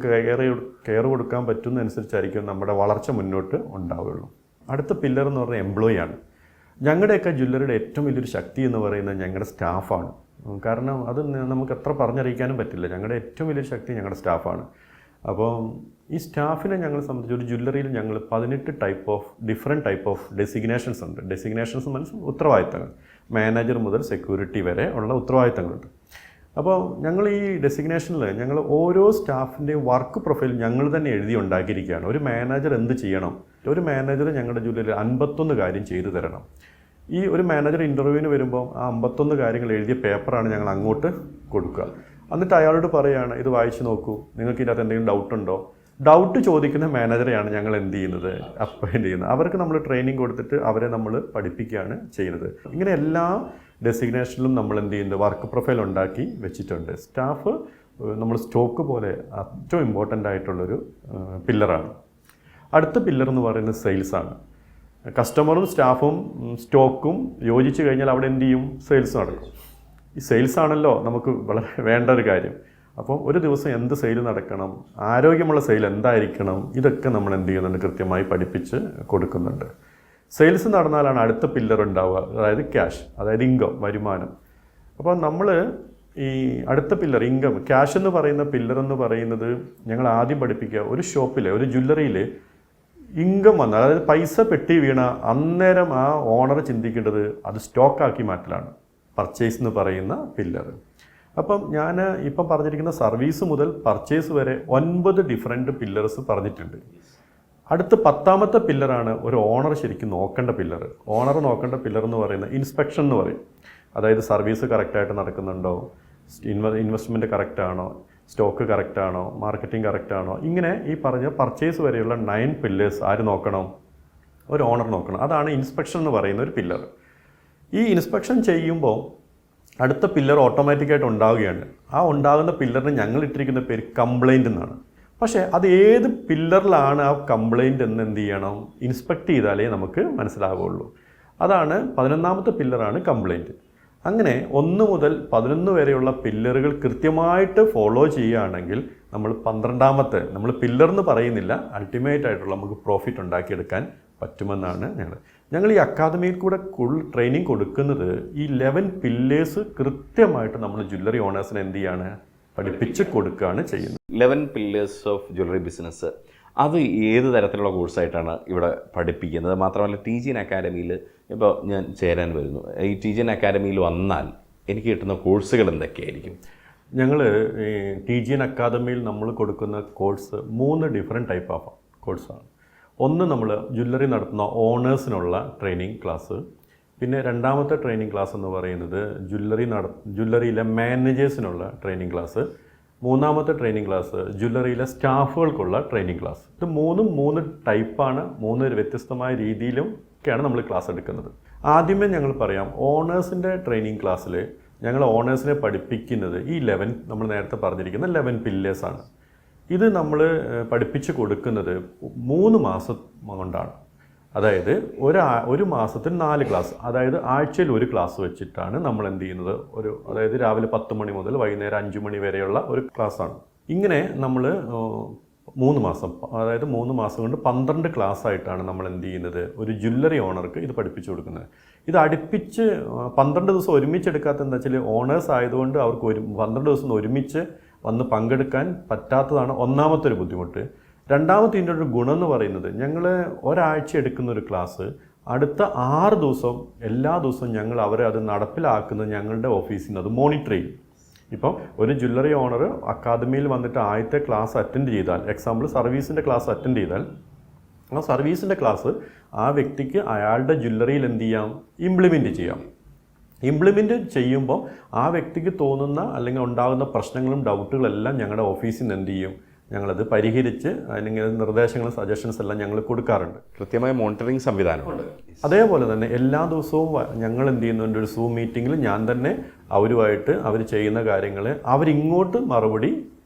കെയർ കൊടുക്കാൻ പറ്റുന്നതനുസരിച്ചായിരിക്കും നമ്മുടെ വളർച്ച മുന്നോട്ട് ഉണ്ടാവുകയുള്ളൂ. അടുത്ത പില്ലർ എന്ന് പറഞ്ഞാൽ എംപ്ലോയി ആണ്. ഞങ്ങളുടെയൊക്കെ ജ്വല്ലറിയുടെ ഏറ്റവും വലിയൊരു ശക്തി എന്ന് പറയുന്നത് ഞങ്ങളുടെ സ്റ്റാഫാണ്. കാരണം അത് നമുക്ക് എത്ര പറഞ്ഞറിയിക്കാനും പറ്റില്ല. ഞങ്ങളുടെ ഏറ്റവും വലിയൊരു ശക്തി ഞങ്ങളുടെ സ്റ്റാഫാണ്. അപ്പോൾ ഈ സ്റ്റാഫിനെ ഞങ്ങളെ സംബന്ധിച്ച് ഒരു ജ്വല്ലറിയിൽ ഞങ്ങൾ 18 ഡിഫറെൻറ്റ് ടൈപ്പ് ഓഫ് ഡെസിഗ്നേഷൻസ് ഉണ്ട്. ഡെസിഗ്നേഷൻസ് മീൻസ് ഉത്തരവാദിത്തങ്ങൾ. മാനേജർ മുതൽ സെക്യൂരിറ്റി വരെ ഉള്ള ഉത്തരവാദിത്തങ്ങളുണ്ട്. അപ്പോൾ ഞങ്ങൾ ഈ ഡെസിഗ്നേഷനിൽ ഞങ്ങൾ ഓരോ സ്റ്റാഫിൻ്റെയും വർക്ക് പ്രൊഫൈൽ ഞങ്ങൾ തന്നെ എഴുതി ഉണ്ടാക്കിയിരിക്കുകയാണ്. ഒരു മാനേജർ എന്ത് ചെയ്യണം, ഒരു മാനേജർ ഞങ്ങളുടെ ജ്വല്ലറിയിൽ 51 കാര്യം ചെയ്തു തരണം. ഈ ഒരു മാനേജർ ഇൻ്റർവ്യൂവിന് വരുമ്പോൾ ആ 51 കാര്യങ്ങൾ എഴുതിയ പേപ്പറാണ് ഞങ്ങൾ അങ്ങോട്ട് കൊടുക്കുക. എന്നിട്ട് അയാളോട് പറയുകയാണ്, ഇത് വായിച്ച് നോക്കൂ, നിങ്ങൾക്ക് ഇതിനകത്ത് എന്തെങ്കിലും ഡൗട്ടുണ്ടോ. ഡൗട്ട് ചോദിക്കുന്ന മാനേജറെയാണ് ഞങ്ങൾ എന്ത് ചെയ്യുന്നത്, അപ്പോയിൻ്റ് ചെയ്യുന്നത്. അവർക്ക് നമ്മൾ ട്രെയിനിങ് കൊടുത്തിട്ട് അവരെ നമ്മൾ പഠിപ്പിക്കുകയാണ് ചെയ്യുന്നത്. ഇങ്ങനെ എല്ലാ ഡെസിഗ്നേഷനിലും നമ്മൾ എന്ത് ചെയ്യുന്നത്, വർക്ക് പ്രൊഫൈൽ ഉണ്ടാക്കി വെച്ചിട്ടുണ്ട്. സ്റ്റാഫ് നമ്മൾ സ്റ്റോക്ക് പോലെ ഏറ്റവും ഇമ്പോർട്ടൻ്റ് ആയിട്ടുള്ളൊരു പില്ലറാണ്. അടുത്ത പില്ലർ എന്ന് പറയുന്നത് സെയിൽസാണ്. കസ്റ്റമറും സ്റ്റാഫും സ്റ്റോക്കും യോജിച്ച് കഴിഞ്ഞാൽ അവിടെ എന്ത് ചെയ്യും, സെയിൽസ് നടക്കും. ഈ സെയിൽസ് ആണല്ലോ നമുക്ക് വളരെ വേണ്ട ഒരു കാര്യം. അപ്പം ഒരു ദിവസം എന്ത് സെയിൽ നടക്കണം, ആരോഗ്യമുള്ള സെയിൽ എന്തായിരിക്കണം, ഇതൊക്കെ നമ്മൾ എന്ത് ചെയ്യുന്നുണ്ട്, കൃത്യമായി പഠിപ്പിച്ച് കൊടുക്കുന്നുണ്ട്. സെയിൽസ് നടന്നാലാണ് അടുത്ത പില്ലർ ഉണ്ടാവുക, അതായത് ക്യാഷ്, അതായത് ഇൻകം, വരുമാനം. അപ്പോൾ നമ്മൾ ഈ അടുത്ത പില്ലർ ഇൻകം, ക്യാഷ് എന്ന് പറയുന്ന പില്ലർ എന്ന് പറയുന്നത് ഞങ്ങൾ ആദ്യം പഠിപ്പിക്കുക, ഒരു ഷോപ്പിൽ ഒരു ജ്വല്ലറിയിൽ ഇൻകം വന്നാൽ, അതായത് പൈസ പെട്ടി വീണ അന്നേരം ആ ഓണർ ചിന്തിക്കേണ്ടത് അത് സ്റ്റോക്കാക്കി മാറ്റലാണ്, പർച്ചേസ് എന്ന് പറയുന്ന പില്ലർ. അപ്പം ഞാൻ ഇപ്പം പറഞ്ഞിരിക്കുന്ന സർവീസ് മുതൽ പർച്ചേസ് വരെ 9 ഡിഫറെൻറ്റ് പില്ലേഴ്സ് പറഞ്ഞിട്ടുണ്ട്. അടുത്ത 10ാമത്തെ പില്ലറാണ് ഒരു ഓണർ ശരിക്കും നോക്കേണ്ട പില്ലർ. ഓണർ നോക്കേണ്ട പില്ലർ എന്ന് പറയുന്നത് ഇൻസ്പെക്ഷൻ എന്ന് പറയും. അതായത് സർവീസ് കറക്റ്റായിട്ട് നടക്കുന്നുണ്ടോ, ഇൻവെസ്റ്റ്മെൻറ്റ് കറക്റ്റാണോ, സ്റ്റോക്ക് കറക്റ്റാണോ, മാർക്കറ്റിംഗ് കറക്റ്റാണോ, ഇങ്ങനെ ഈ പറഞ്ഞ പർച്ചേസ് വരെയുള്ള 9 പില്ലേഴ്സ് ആര് നോക്കണം, ഒരു ഓണർ നോക്കണം. അതാണ് ഇൻസ്പെക്ഷൻ എന്ന് പറയുന്ന ഒരു പില്ലർ. ഈ ഇൻസ്പെക്ഷൻ ചെയ്യുമ്പോൾ അടുത്ത പില്ലർ ഓട്ടോമാറ്റിക്കായിട്ട് ഉണ്ടാവുകയാണ്. ആ ഉണ്ടാകുന്ന പില്ലറിന് ഞങ്ങൾ ഇട്ടിരിക്കുന്ന പേര് കംപ്ലൈൻറ്റ് എന്നാണ്. പക്ഷേ അത് ഏത് പില്ലറിലാണ് ആ കംപ്ലൈൻറ്റ് എന്ന് എന്ത് ചെയ്യണം, ഇൻസ്പെക്ട് ചെയ്താലേ നമുക്ക് മനസ്സിലാവുകയുള്ളൂ. അതാണ് 11ാമത്തെ പില്ലറാണ് കംപ്ലൈൻറ്റ്. അങ്ങനെ 1 മുതൽ 11 വരെയുള്ള പില്ലറുകൾ കൃത്യമായിട്ട് ഫോളോ ചെയ്യുകയാണെങ്കിൽ നമ്മൾ 12ാമത്തെ, നമ്മൾ പില്ലർ എന്ന് പറയുന്നില്ല, അൾട്ടിമേറ്റ് ആയിട്ടുള്ള നമുക്ക് പ്രോഫിറ്റ് ഉണ്ടാക്കിയെടുക്കാൻ പറ്റുമെന്നാണ് ഞങ്ങൾ ഈ അക്കാദമിയിൽ കൂടെ ട്രെയിനിങ് കൊടുക്കുന്നത്. ഈ 11 പില്ലേഴ്സ് കൃത്യമായിട്ട് നമ്മൾ ജ്വല്ലറി ഓണേഴ്സിന് എന്ത് ചെയ്യാണ്, പഠിപ്പിച്ച് കൊടുക്കുകയാണ് ചെയ്യുന്നത്. 11 പില്ലേഴ്സ് ഓഫ് ജ്വല്ലറി ബിസിനസ്, അത് ഏത് തരത്തിലുള്ള കോഴ്സായിട്ടാണ് ഇവിടെ പഠിപ്പിക്കുന്നത്? മാത്രമല്ല TGN അക്കാഡമിയിൽ ഇപ്പോൾ ഞാൻ ചേരാൻ വരുന്നു, ഈ TGN അക്കാഡമിയിൽ വന്നാൽ എനിക്ക് കിട്ടുന്ന കോഴ്സുകൾ എന്തൊക്കെയായിരിക്കും? ഞങ്ങൾ ഈ TGN അക്കാദമിയിൽ നമ്മൾ കൊടുക്കുന്ന കോഴ്സ് 3 ഡിഫറെൻറ്റ് ടൈപ്പ് ഓഫ് കോഴ്സാണ്. ഒന്ന് നമ്മൾ ജ്വല്ലറി നടത്തുന്ന ഓണേഴ്സിനുള്ള ട്രെയിനിങ് ക്ലാസ്. പിന്നെ രണ്ടാമത്തെ ട്രെയിനിങ് ക്ലാസ് എന്ന് പറയുന്നത് ജ്വല്ലറിയിലെ മാനേജേഴ്സിനുള്ള ട്രെയിനിങ് ക്ലാസ്. മൂന്നാമത്തെ ട്രെയിനിങ് ക്ലാസ് ജ്വല്ലറിയിലെ സ്റ്റാഫുകൾക്കുള്ള ട്രെയിനിങ് ക്ലാസ്. ഇത് 3 ടൈപ്പാണ്. 3 വ്യത്യസ്തമായ രീതിയിലും ഒക്കെയാണ് നമ്മൾ ക്ലാസ് എടുക്കുന്നത്. ആദ്യമേ ഞങ്ങൾ പറയാം, ഓണേഴ്സിൻ്റെ ട്രെയിനിങ് ക്ലാസ്സിൽ ഞങ്ങൾ ഓണേഴ്സിനെ പഠിപ്പിക്കുന്നത് ഈ നമ്മൾ നേരത്തെ പറഞ്ഞിരിക്കുന്ന 11 പില്ലേഴ്സാണ്. ഇത് നമ്മൾ പഠിപ്പിച്ച് കൊടുക്കുന്നത് 3 മാസം കൊണ്ടാണ്. അതായത് ഒരു മാസത്തിൽ 4 ക്ലാസ്, അതായത് ആഴ്ചയിൽ 1 ക്ലാസ് വെച്ചിട്ടാണ് നമ്മൾ എന്ത് ചെയ്യുന്നത്. അതായത് രാവിലെ 10 മണി മുതൽ വൈകുന്നേരം 5 മണി വരെയുള്ള ഒരു ക്ലാസ്സാണ്. ഇങ്ങനെ നമ്മൾ 3 മാസം, അതായത് 3 മാസം കൊണ്ട് 12 ക്ലാസ് ആയിട്ടാണ് നമ്മൾ എന്ത് ചെയ്യുന്നത്, ഒരു ജ്വല്ലറി ഓണർക്ക് ഇത് പഠിപ്പിച്ചു കൊടുക്കുന്നത്. ഇത് അടുപ്പിച്ച് 12 ദിവസം ഒരുമിച്ചെടുക്കാത്ത എന്താ വെച്ചാൽ ഓണേഴ്സ് ആയതുകൊണ്ട് അവർക്ക് 12 ദിവസം ഒരുമിച്ച് വന്ന് പങ്കെടുക്കാൻ പറ്റാത്തതാണ് ഒന്നാമത്തെ ഒരു ബുദ്ധിമുട്ട്. രണ്ടാമത്തെ ഇതിൻ്റെ ഒരു ഗുണം എന്ന് പറയുന്നത്, ഞങ്ങൾ ഒരാഴ്ച എടുക്കുന്ന ഒരു ക്ലാസ് അടുത്ത 6 ദിവസം എല്ലാ ദിവസവും ഞങ്ങൾ അവരെ അത് നടപ്പിലാക്കുന്നത് ഞങ്ങളുടെ ഓഫീസിൽ നിന്ന് അത് മോണിറ്റർ ചെയ്യും. ഇപ്പം ഒരു ജ്വല്ലറി ഓണർ അക്കാദമിയിൽ വന്നിട്ട് ആദ്യത്തെ ക്ലാസ് അറ്റൻഡ് ചെയ്താൽ, എക്സാമ്പിൾ സർവീസിൻ്റെ ക്ലാസ് അറ്റൻഡ് ചെയ്താൽ, ആ സർവീസിൻ്റെ ക്ലാസ് ആ വ്യക്തിക്ക് അയാളുടെ ജ്വല്ലറിയിൽ എന്ത് ചെയ്യാം, ഇംപ്ലിമെൻറ്റ് ചെയ്യാം. ഇംപ്ലിമെൻറ്റ് ചെയ്യുമ്പോൾ ആ വ്യക്തിക്ക് തോന്നുന്ന അല്ലെങ്കിൽ ഉണ്ടാകുന്ന പ്രശ്നങ്ങളും ഡൗട്ടുകളെല്ലാം ഞങ്ങളുടെ ഓഫീസിൽ നിന്ന് എന്ത് ചെയ്യും, ഞങ്ങളത് പരിഹരിച്ച് അല്ലെങ്കിൽ നിർദ്ദേശങ്ങളും സജഷൻസ് എല്ലാം ഞങ്ങൾ കൊടുക്കാറുണ്ട്. കൃത്യമായ മോണിറ്ററിംഗ് സംവിധാനമുണ്ട്. അതേപോലെ തന്നെ എല്ലാ ദിവസവും ഞങ്ങൾ എന്ത് ചെയ്യുന്നുണ്ട്, ഒരു സൂം മീറ്റിങ്ങിൽ ഞാൻ തന്നെ അവരുമായിട്ട് അവർ ചെയ്യുന്ന കാര്യങ്ങൾ അവരിങ്ങോട്ട് മറുപടി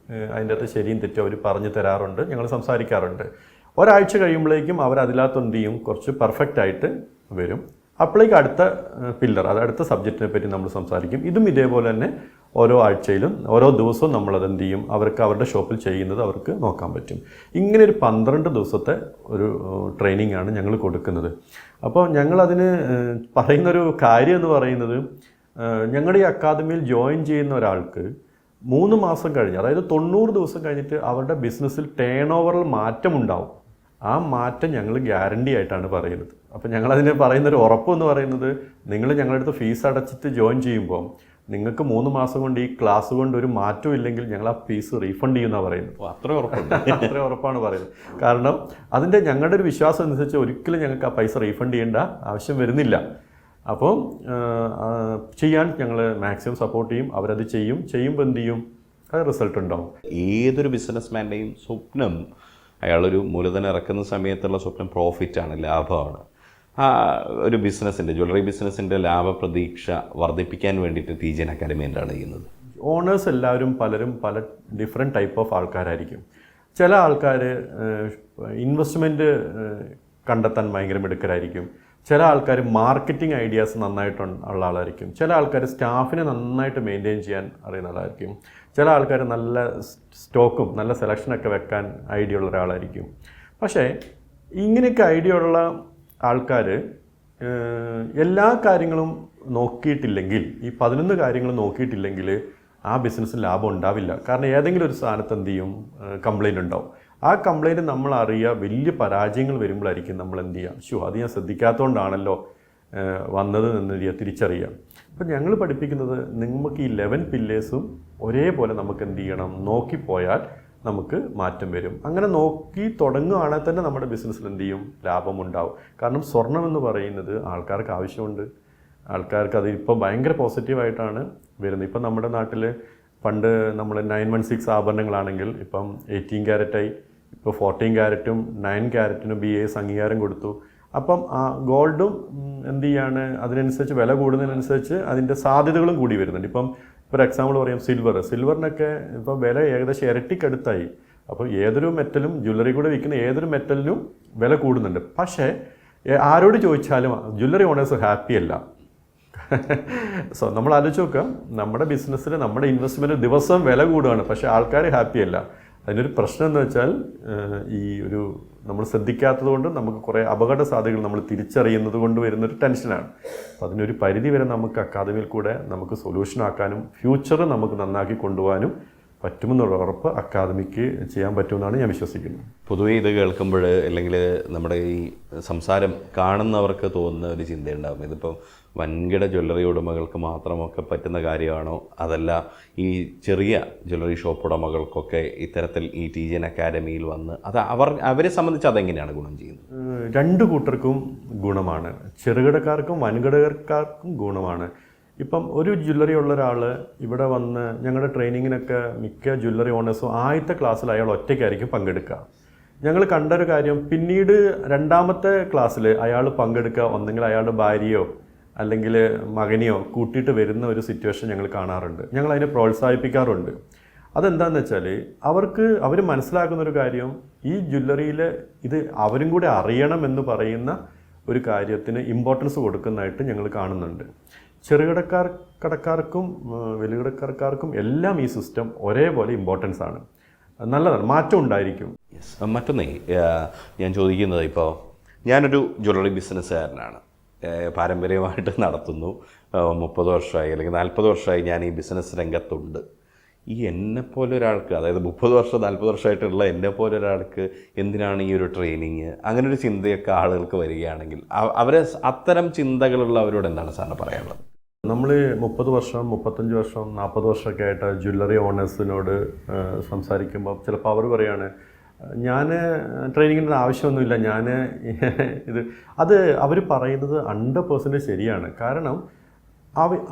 അതിൻ്റെ അകത്ത് ശരിയും തെറ്റും അവർ പറഞ്ഞു തരാറുണ്ട്, ഞങ്ങൾ സംസാരിക്കാറുണ്ട്. ഒരാഴ്ച കഴിയുമ്പോഴേക്കും അവരതിനകത്ത് എന്ത് ചെയ്യും, കുറച്ച് പെർഫെക്റ്റ് ആയിട്ട് വരും. അപ്പോഴേക്കും അടുത്ത പില്ലർ, അത് അടുത്ത സബ്ജക്റ്റിനെ പറ്റി നമ്മൾ സംസാരിക്കും. ഇതും ഇതേപോലെ തന്നെ ഓരോ ആഴ്ചയിലും ഓരോ ദിവസവും നമ്മളത് എന്ത് ചെയ്യും, അവർക്ക് അവരുടെ ഷോപ്പിൽ ചെയ്യുന്നത് അവർക്ക് നോക്കാൻ പറ്റും. ഇങ്ങനെ ഒരു 12 ദിവസത്തെ ഒരു ട്രെയിനിങ് ആണ് ഞങ്ങൾ കൊടുക്കുന്നത്. അപ്പോൾ ഞങ്ങളതിന് പറയുന്നൊരു കാര്യം എന്ന് പറയുന്നത്, ഞങ്ങളുടെ ഈ അക്കാദമിയിൽ ജോയിൻ ചെയ്യുന്ന ഒരാൾക്ക് 3 മാസം കഴിഞ്ഞ്, അതായത് 90 ദിവസം കഴിഞ്ഞിട്ട് അവരുടെ ബിസിനസ്സിൽ ടേൺ ഓവറിൽ മാറ്റം ഉണ്ടാവും. ആ മാറ്റം ഞങ്ങൾ ഗ്യാരണ്ടി ആയിട്ടാണ് പറയുന്നത്. അപ്പോൾ ഞങ്ങളതിന് പറയുന്നൊരു ഉറപ്പെന്ന് പറയുന്നത്, നിങ്ങൾ ഞങ്ങളുടെ അടുത്ത് ഫീസ് അടച്ചിട്ട് ജോയിൻ ചെയ്യുമ്പോൾ നിങ്ങൾക്ക് 3 മാസം കൊണ്ട് ഈ ക്ലാസ് കൊണ്ട് ഒരു മാറ്റവും ഇല്ലെങ്കിൽ ഞങ്ങൾ ആ ഫീസ് റീഫണ്ട് ചെയ്യുമെന്നാണ് പറയുന്നത്. അത്ര ഉറപ്പുണ്ട്. അത്ര ഉറപ്പാണ് പറയുന്നത്. കാരണം അതിൻ്റെ ഞങ്ങളുടെ ഒരു വിശ്വാസം അനുസരിച്ച് ഒരിക്കലും ഞങ്ങൾക്ക് ആ പൈസ റീഫണ്ട് ചെയ്യേണ്ട ആവശ്യം വരുന്നില്ല. അപ്പോൾ ചെയ്യാൻ ഞങ്ങൾ മാക്സിമം സപ്പോർട്ട് ചെയ്യും. അവരത് ചെയ്യുമ്പോൾ എന്ത് ചെയ്യും, അത് റിസൾട്ട് ഉണ്ടാവും. ഏതൊരു ബിസിനസ്മാൻ്റെയും സ്വപ്നം, അയാളൊരു മൂലധനം ഇറക്കുന്ന സമയത്തുള്ള സ്വപ്നം പ്രോഫിറ്റാണ്, ലാഭമാണ്. ആ ഒരു ബിസിനസ്സിൻ്റെ, ജ്വല്ലറി ബിസിനസ്സിൻ്റെ ലാഭപ്രതീക്ഷ വർദ്ധിപ്പിക്കാൻ വേണ്ടിയിട്ട് TGN അക്കാദമി എന്താണ് ചെയ്യുന്നത്? ഓണേഴ്സ് എല്ലാവരും പല ഡിഫറെൻറ്റ് ടൈപ്പ് ഓഫ് ആൾക്കാരായിരിക്കും. ചില ആൾക്കാർ ഇൻവെസ്റ്റ്മെൻറ്റ് കണ്ടെത്താൻ ഭയങ്കര മിടുക്കരായിരിക്കും. ചില ആൾക്കാർ മാർക്കറ്റിംഗ് ഐഡിയാസ് നന്നായിട്ടുള്ള ആളായിരിക്കും. ചില ആൾക്കാർ സ്റ്റാഫിനെ നന്നായിട്ട് മെയിൻറ്റെയിൻ ചെയ്യാൻ അറിയുന്ന ആളായിരിക്കും. ചില ആൾക്കാർ നല്ല സ്റ്റോക്കും നല്ല സെലക്ഷനൊക്കെ വെക്കാൻ ഐഡിയ ഉള്ള ഒരാളായിരിക്കും. പക്ഷേ ഇങ്ങനെയൊക്കെ ഐഡിയ ഉള്ള ആൾക്കാർ എല്ലാ കാര്യങ്ങളും നോക്കിയിട്ടില്ലെങ്കിൽ, ഈ 11 കാര്യങ്ങൾ നോക്കിയിട്ടില്ലെങ്കിൽ ആ ബിസിനസ്സിന് ലാഭം ഉണ്ടാവില്ല. കാരണം ഏതെങ്കിലും ഒരു സ്ഥാനത്ത് എന്ത് ചെയ്യും, കംപ്ലയിൻ്റ് ഉണ്ടാവും. ആ കംപ്ലയിൻറ്റ് നമ്മൾ അറിയുക, വലിയ പരാജയങ്ങൾ വരുമ്പോഴായിരിക്കും നമ്മൾ എന്ത് ചെയ്യുക, അത് ഞാൻ ശ്രദ്ധിക്കാത്തതുകൊണ്ടാണല്ലോ വന്നത് എന്ന് തിരിച്ചറിയാം. അപ്പം ഞങ്ങൾ പഠിപ്പിക്കുന്നത്, നമുക്ക് ഈ 11 പില്ലേഴ്സും ഒരേപോലെ നമുക്ക് എന്ത് ചെയ്യണം, നോക്കിപ്പോയാൽ നമുക്ക് മാറ്റം വരും. അങ്ങനെ നോക്കി തുടങ്ങുകയാണെങ്കിൽ തന്നെ നമ്മുടെ ബിസിനസ്സിൽ എന്ത് ചെയ്യും, ലാഭമുണ്ടാവും. കാരണം സ്വർണം എന്ന് പറയുന്നത് ആൾക്കാർക്ക് ആവശ്യമുണ്ട്. ആൾക്കാർക്ക് അത് ഇപ്പോൾ ഭയങ്കര പോസിറ്റീവായിട്ടാണ് വരുന്നത്. ഇപ്പം നമ്മുടെ നാട്ടിൽ പണ്ട് നമ്മൾ 916 ആഭരണങ്ങളാണെങ്കിൽ ഇപ്പം 18 ക്യാരറ്റായി, ഇപ്പോൾ 14 ക്യാരറ്റും 9 ക്യാരറ്റിനും BIS അംഗീകാരം കൊടുത്തു. അപ്പം ആ ഗോൾഡും എന്ത് ചെയ്യാണ്, അതിനനുസരിച്ച് വില കൂടുന്നതിനനുസരിച്ച് അതിൻ്റെ സാധ്യതകളും കൂടി വരുന്നുണ്ട്. ഇപ്പം ഒരു എക്സാമ്പിൾ പറയാം, സിൽവറിനൊക്കെ ഇപ്പോൾ വില ഏകദേശം ഇരട്ടിക്കടുത്തായി. അപ്പോൾ ഏതൊരു മെറ്റലും, ജ്വല്ലറി കൂടെ വിൽക്കുന്ന ഏതൊരു മെറ്റലിനും വില കൂടുന്നുണ്ട്. പക്ഷേ ആരോട് ചോദിച്ചാലും ജ്വല്ലറി ഓണേഴ്സ് ഹാപ്പിയല്ല. സോ നമ്മൾ ആലോചിച്ച് നോക്കാം, നമ്മുടെ ബിസിനസ്സിൽ നമ്മുടെ ഇൻവെസ്റ്റ്മെൻറ്റ് ദിവസം വില കൂടുകയാണ്, പക്ഷേ ആൾക്കാർ ഹാപ്പിയല്ല. അതിനൊരു പ്രശ്നം എന്ന് വെച്ചാൽ ഈ ഒരു നമ്മൾ ശ്രദ്ധിക്കാത്തത് കൊണ്ട് നമുക്ക് കുറേ അപകട സാധ്യതകൾ നമ്മൾ തിരിച്ചറിയുന്നത് കൊണ്ട് വരുന്നൊരു ടെൻഷനാണ്. അപ്പോൾ അതിനൊരു പരിധി വരെ നമുക്ക് അക്കാദമിയിൽ കൂടെ നമുക്ക് സൊല്യൂഷൻ ആക്കാനും ഫ്യൂച്ചർ നമുക്ക് നന്നാക്കി കൊണ്ടുപോകാനും പറ്റുമെന്നുള്ള ഉറപ്പ് അക്കാദമിക്ക് ചെയ്യാൻ പറ്റുമെന്നാണ് ഞാൻ വിശ്വസിക്കുന്നത്. പൊതുവേ ഇത് കേൾക്കുമ്പോൾ അല്ലെങ്കിൽ നമ്മുടെ ഈ സംസാരം കാണുന്നവർക്ക് തോന്നുന്ന ഒരു ചിന്തയുണ്ടാകും, ഇതിപ്പോൾ വൻകിട ജ്വല്ലറി ഉടമകൾക്ക് മാത്രമൊക്കെ പറ്റുന്ന കാര്യമാണോ, അതല്ല ഈ ചെറിയ ജ്വല്ലറി ഷോപ്പ് ഉടമകൾക്കൊക്കെ ഇത്തരത്തിൽ ഈ TGN അക്കാഡമിയിൽ വന്ന് അത് അവരെ സംബന്ധിച്ച് അതെങ്ങനെയാണ് ഗുണം ചെയ്യുന്നത്? രണ്ടു കൂട്ടർക്കും ഗുണമാണ്. ചെറുകിടക്കാർക്കും വൻകിടക്കാർക്കും ഗുണമാണ്. ഇപ്പം ഒരു ജ്വല്ലറി ഉള്ള ഒരാൾ ഇവിടെ വന്ന് ഞങ്ങളുടെ ട്രെയിനിങ്ങിനൊക്കെ മിക്ക ജ്വല്ലറി ഓണേഴ്സും ആദ്യത്തെ ക്ലാസ്സിൽ അയാൾ ഒറ്റയ്ക്കായിരിക്കും പങ്കെടുക്കുക. ഞങ്ങൾ കണ്ടൊരു കാര്യം, പിന്നീട് രണ്ടാമത്തെ ക്ലാസ്സിൽ അയാൾ പങ്കെടുക്കുക ഒന്നെങ്കിൽ അയാളുടെ ഭാര്യയോ അല്ലെങ്കിൽ മകനെയോ കൂട്ടിയിട്ട് വരുന്ന ഒരു സിറ്റുവേഷൻ ഞങ്ങൾ കാണാറുണ്ട്. ഞങ്ങൾ അതിനെ പ്രോത്സാഹിപ്പിക്കാറുണ്ട്. അതെന്താണെന്ന് വെച്ചാൽ അവർ മനസ്സിലാക്കുന്നൊരു കാര്യം, ഈ ജ്വല്ലറിയിൽ ഇത് അവരും കൂടെ അറിയണമെന്ന് പറയുന്ന ഒരു കാര്യത്തിന് ഇമ്പോർട്ടൻസ് കൊടുക്കുന്നതായിട്ട് ഞങ്ങൾ കാണുന്നുണ്ട്. കടക്കാർക്കും വലിയകിടക്കാർക്കും എല്ലാം ഈ സിസ്റ്റം ഒരേപോലെ ഇമ്പോർട്ടൻസ് ആണ്. നല്ലതാണ്, മാറ്റം ഉണ്ടായിരിക്കും. മറ്റൊന്നേ ഞാൻ ചോദിക്കുന്നത്, ഇപ്പോൾ ഞാനൊരു ജ്വല്ലറി ബിസിനസ്സുകാരനാണ്, പാരമ്പര്യമായിട്ട് നടത്തുന്നു, 30 വർഷമായി അല്ലെങ്കിൽ 40 വർഷമായി ഞാൻ ഈ ബിസിനസ് രംഗത്തുണ്ട്. ഈ എന്നെപ്പോലെ ഒരാൾക്ക്, അതായത് 30 വർഷം 40 വർഷമായിട്ടുള്ള എന്നെപ്പോലെ ഒരാൾക്ക് എന്തിനാണ് ഈ ഒരു ട്രെയിനിങ്, അങ്ങനെ ഒരു ചിന്തയൊക്കെ ആളുകൾക്ക് വരികയാണെങ്കിൽ അവരെ അത്തരം ചിന്തകളുള്ളവരോട് എന്താണ് സാറിന് പറയാനുള്ളത്? നമ്മൾ 30 വർഷം 35 വർഷം 40 വർഷമൊക്കെ ആയിട്ട് ജ്വല്ലറി ഓണേഴ്സിനോട് സംസാരിക്കുമ്പോൾ ചിലപ്പോൾ അവർ പറയാണ്, ഞാൻ ട്രെയിനിങ്ങിൻ്റെ ആവശ്യമൊന്നുമില്ല, അത് അവർ പറയുന്നത് 100% ശരിയാണ്. കാരണം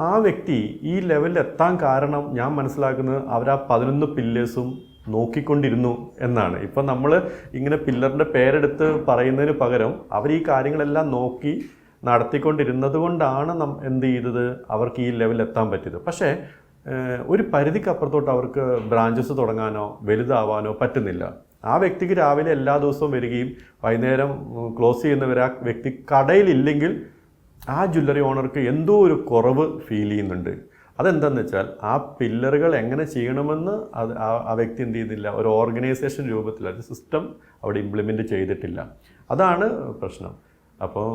ആ വ്യക്തി ഈ ലെവലിൽ എത്താൻ കാരണം ഞാൻ മനസ്സിലാക്കുന്നത് അവർ ആ 11 പില്ലേഴ്സും നോക്കിക്കൊണ്ടിരുന്നു എന്നാണ്. ഇപ്പം നമ്മൾ ഇങ്ങനെ പില്ലറിൻ്റെ പേരെടുത്ത് പറയുന്നതിന് പകരം അവർ ഈ കാര്യങ്ങളെല്ലാം നോക്കി നടത്തിക്കൊണ്ടിരുന്നത് കൊണ്ടാണ് എന്ത് ചെയ്തത്, അവർക്ക് ഈ ലെവലിൽ എത്താൻ പറ്റിയത്. പക്ഷേ ഒരു പരിധിക്കപ്പുറത്തോട്ട് അവർക്ക് ബ്രാഞ്ചസ് തുടങ്ങാനോ വലുതാവാനോ പറ്റുന്നില്ല. ആ വ്യക്തിക്ക് രാവിലെ എല്ലാ ദിവസവും വരികയും വൈകുന്നേരം ക്ലോസ് ചെയ്യുന്നവർ ആ വ്യക്തി കടയിലില്ലെങ്കിൽ ആ ജ്വല്ലറി ഓണർക്ക് എന്തോ ഒരു കുറവ് ഫീൽ ചെയ്യുന്നുണ്ട്. അതെന്താണെന്ന് വെച്ചാൽ ആ പില്ലറുകൾ എങ്ങനെ ചെയ്യണമെന്ന് ആ വ്യക്തി എന്ത് ചെയ്യുന്നില്ല, ഒരു ഓർഗനൈസേഷൻ രൂപത്തിൽ ഒരു സിസ്റ്റം അവിടെ ഇംപ്ലിമെൻറ്റ് ചെയ്തിട്ടില്ല. അതാണ് പ്രശ്നം. അപ്പം